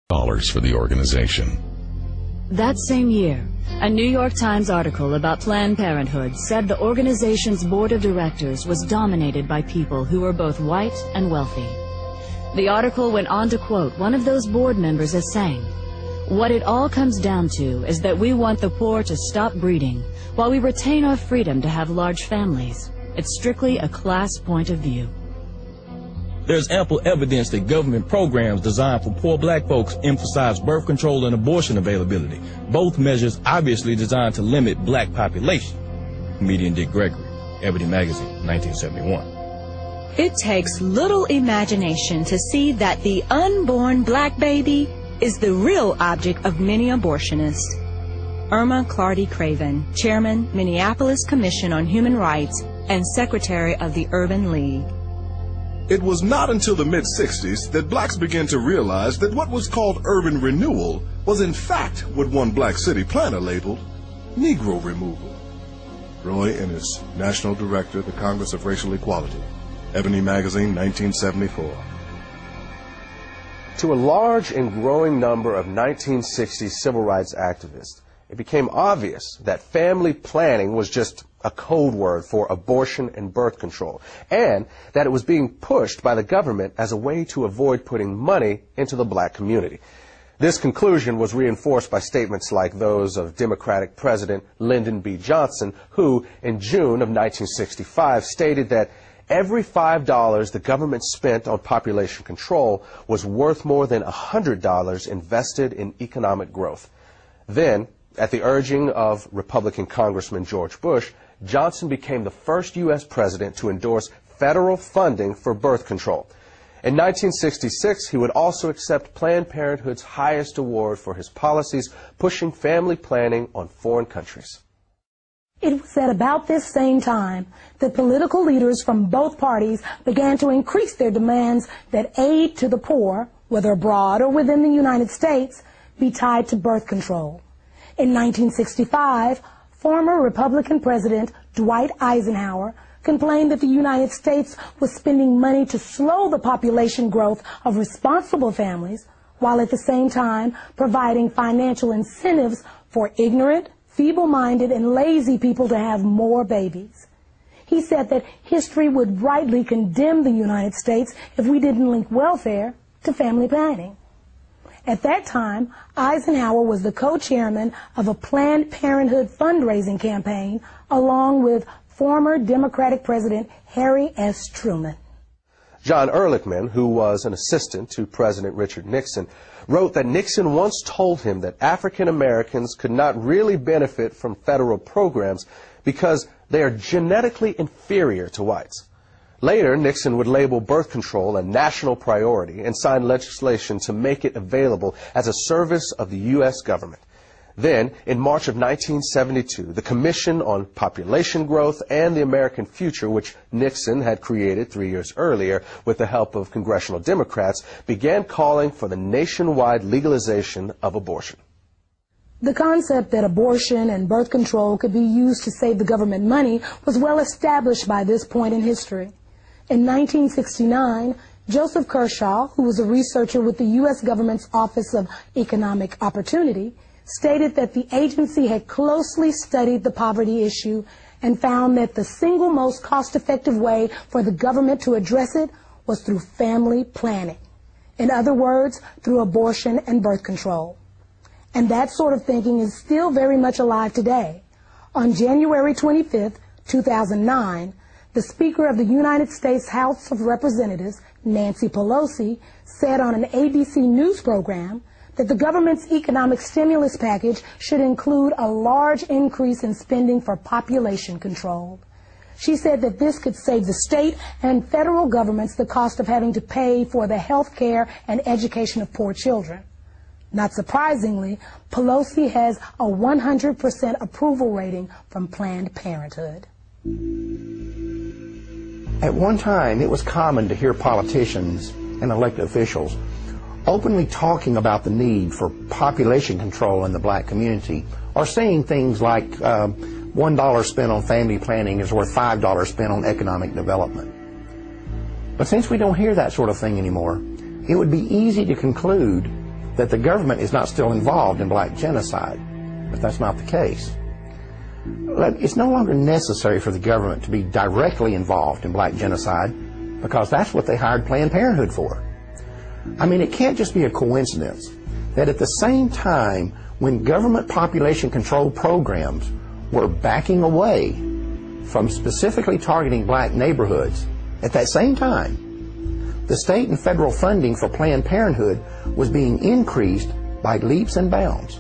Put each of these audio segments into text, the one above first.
for the organization. That same year, a New York Times article about Planned Parenthood said the organization's board of directors was dominated by people who were both white and wealthy. The article went on to quote one of those board members as saying, "What it all comes down to is that we want the poor to stop breeding while we retain our freedom to have large families. It's strictly a class point of view." There's ample evidence that government programs designed for poor black folks emphasize birth control and abortion availability, both measures obviously designed to limit black population. Comedian Dick Gregory, Ebony Magazine, 1971. It takes little imagination to see that the unborn black baby is the real object of many abortionists. Irma Clardy Craven, Chairman, Minneapolis Commission on Human Rights and Secretary of the Urban League. It was not until the mid-60s that blacks began to realize that what was called urban renewal was in fact what one black city planner labeled Negro removal. Roy Ennis, National Director, the Congress of Racial Equality, Ebony Magazine, 1974. To a large and growing number of 1960s civil rights activists, it became obvious that family planning was just a code word for abortion and birth control, and that it was being pushed by the government as a way to avoid putting money into the black community. This conclusion was reinforced by statements like those of Democratic President Lyndon B. Johnson, who in June of 1965 stated that every $5 the government spent on population control was worth more than $100 invested in economic growth. Then, at the urging of Republican Congressman George Bush, Johnson became the first U.S. president to endorse federal funding for birth control. In 1966, he would also accept Planned Parenthood's highest award for his policies, pushing family planning on foreign countries. It was at about this same time that political leaders from both parties began to increase their demands that aid to the poor, whether abroad or within the United States, be tied to birth control. In 1965, former Republican President Dwight Eisenhower complained that the United States was spending money to slow the population growth of responsible families, while at the same time providing financial incentives for ignorant, feeble-minded, and lazy people to have more babies. He said that history would rightly condemn the United States if we didn't link welfare to family planning. At that time, Eisenhower was the co-chairman of a Planned Parenthood fundraising campaign along with former Democratic President Harry S. Truman. John Ehrlichman, who was an assistant to President Richard Nixon, wrote that Nixon once told him that African Americans could not really benefit from federal programs because they are genetically inferior to whites. Later, Nixon would label birth control a national priority and sign legislation to make it available as a service of the U.S. government. Then, in March of 1972, the Commission on Population Growth and the American Future, which Nixon had created 3 years earlier with the help of congressional Democrats, began calling for the nationwide legalization of abortion. The concept that abortion and birth control could be used to save the government money was well established by this point in history. In 1969, Joseph Kershaw, who was a researcher with the U.S. government's Office of Economic Opportunity, stated that the agency had closely studied the poverty issue and found that the single most cost-effective way for the government to address it was through family planning. In other words, through abortion and birth control. And that sort of thinking is still very much alive today. On January 25, 2009, the Speaker of the United States House of Representatives, Nancy Pelosi, said on an ABC News program that the government's economic stimulus package should include a large increase in spending for population control. She said that this could save the state and federal governments the cost of having to pay for the health care and education of poor children. Not surprisingly, Pelosi has a 100% approval rating from Planned Parenthood. At one time, it was common to hear politicians and elected officials openly talking about the need for population control in the black community, or saying things like $1 spent on family planning is worth $5 spent on economic development. But since we don't hear that sort of thing anymore, it would be easy to conclude that the government is not still involved in black genocide, but that's not the case. It's no longer necessary for the government to be directly involved in black genocide because that's what they hired Planned Parenthood for. I mean, it can't just be a coincidence that at the same time when government population control programs were backing away from specifically targeting black neighborhoods, at that same time, the state and federal funding for Planned Parenthood was being increased by leaps and bounds.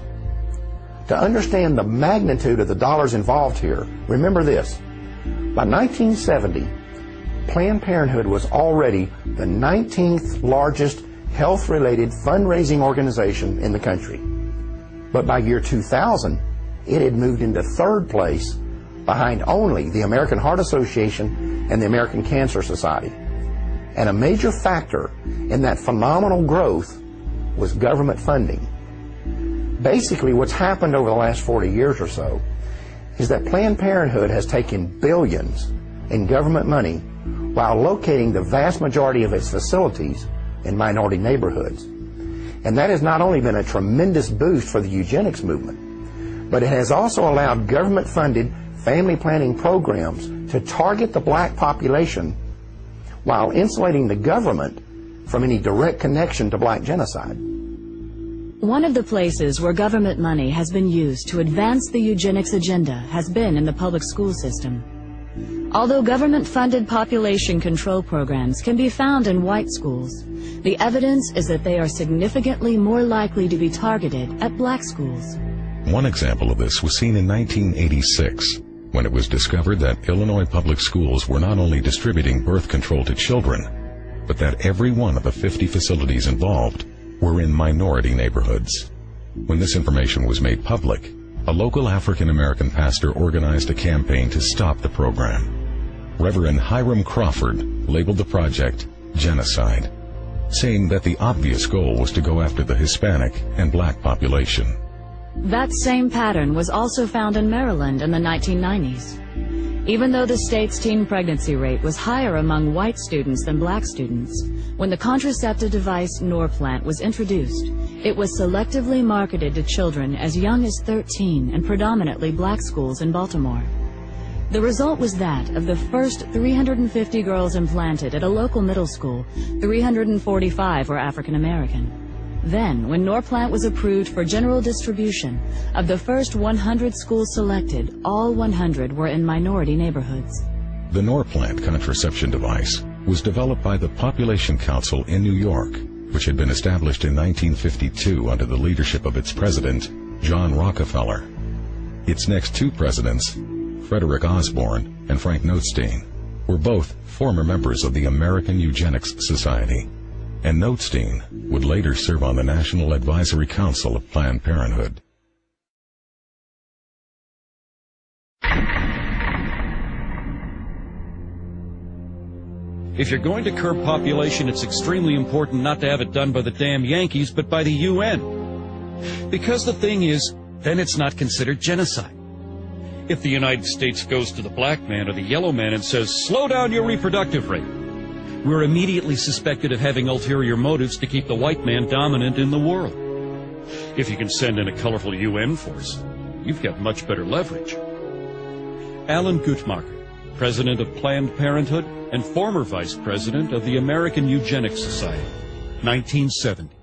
To understand the magnitude of the dollars involved here, remember this. By 1970, Planned Parenthood was already the 19th largest health-related fundraising organization in the country. But by year 2000, it had moved into third place behind only the American Heart Association and the American Cancer Society. And a major factor in that phenomenal growth was government funding. Basically, what's happened over the last 40 years or so is that Planned Parenthood has taken billions in government money while locating the vast majority of its facilities in minority neighborhoods. And that has not only been a tremendous boost for the eugenics movement, but it has also allowed government-funded family planning programs to target the black population while insulating the government from any direct connection to black genocide. One of the places where government money has been used to advance the eugenics agenda has been in the public school system. Although government-funded population control programs can be found in white schools, the evidence is that they are significantly more likely to be targeted at black schools. One example of this was seen in 1986, when it was discovered that Illinois public schools were not only distributing birth control to children, but that every one of the 50 facilities involved were in minority neighborhoods. When this information was made public, a local African-American pastor organized a campaign to stop the program. Reverend Hiram Crawford labeled the project genocide, saying that the obvious goal was to go after the Hispanic and black population. That same pattern was also found in Maryland in the 1990s. Even though the state's teen pregnancy rate was higher among white students than black students, when the contraceptive device Norplant was introduced, it was selectively marketed to children as young as 13 in predominantly black schools in Baltimore. The result was that of the first 350 girls implanted at a local middle school, 345 were African American. Then, when Norplant was approved for general distribution, of the first 100 schools selected, all 100 were in minority neighborhoods. The Norplant contraception device was developed by the Population Council in New York, which had been established in 1952 under the leadership of its president, John Rockefeller. Its next two presidents, Frederick Osborne and Frank Notestein, were both former members of the American Eugenics Society, and Notestein would later serve on the National Advisory Council of Planned Parenthood. If you're going to curb population, it's extremely important not to have it done by the damn Yankees, but by the UN. Because the thing is, then it's not considered genocide. If the United States goes to the black man or the yellow man and says, slow down your reproductive rate, we're immediately suspected of having ulterior motives to keep the white man dominant in the world. If you can send in a colorful UN force, you've got much better leverage. Alan Guttmacher, president of Planned Parenthood and former vice president of the American Eugenics Society, 1970.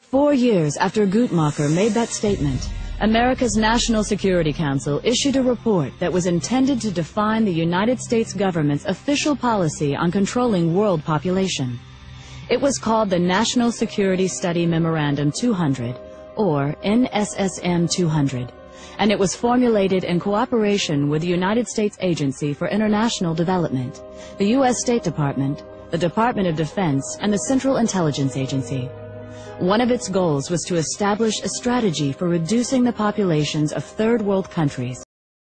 4 years after Guttmacher made that statement, America's National Security Council issued a report that was intended to define the United States government's official policy on controlling world population. It was called the National Security Study Memorandum 200, or NSSM 200, and it was formulated in cooperation with the United States Agency for International Development, the U.S. State Department, the Department of Defense, and the Central Intelligence Agency. One of its goals was to establish a strategy for reducing the populations of third world countries